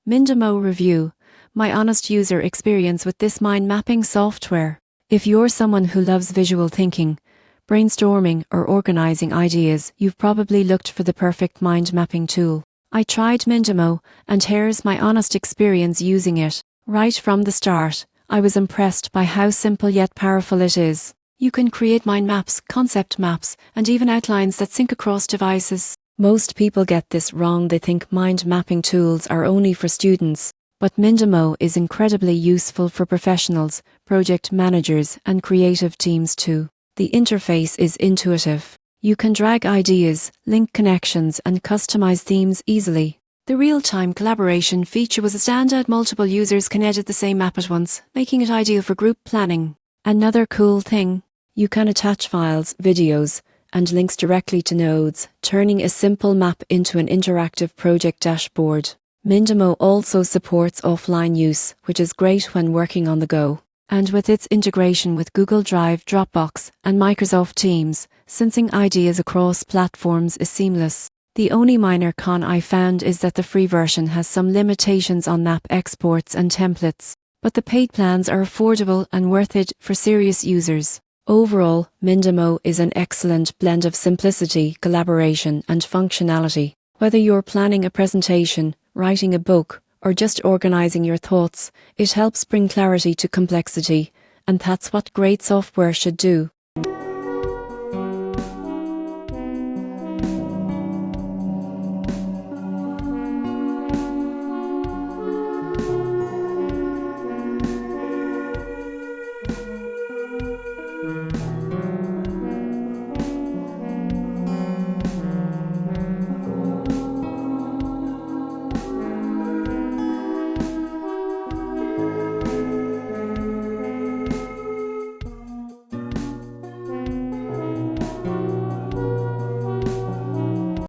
Mindomo review. My honest user experience with this mind mapping software. If you're someone who loves visual thinking, brainstorming, or organizing ideas, you've probably looked for the perfect mind mapping tool. I tried Mindomo, and here's my honest experience using it. Right from the start, I was impressed by how simple yet powerful it is. You can create mind maps, concept maps, and even outlines that sync across devices. Most people get this wrong. They think mind mapping tools are only for students, but Mindomo is incredibly useful for professionals, project managers, and creative teams too. The interface is intuitive. You can drag ideas, link connections, and customize themes easily. The real-time collaboration feature was a standout. Multiple users can edit the same map at once, making it ideal for group planning. Another cool thing, you can attach files, videos, and links directly to nodes, turning a simple map into an interactive project dashboard. Mindomo also supports offline use, which is great when working on the go. And with its integration with Google Drive, Dropbox, and Microsoft Teams, syncing ideas across platforms is seamless. The only minor con I found is that the free version has some limitations on map exports and templates, but the paid plans are affordable and worth it for serious users. Overall, Mindomo is an excellent blend of simplicity, collaboration, and functionality. Whether you're planning a presentation, writing a book, or just organizing your thoughts, it helps bring clarity to complexity, and that's what great software should do.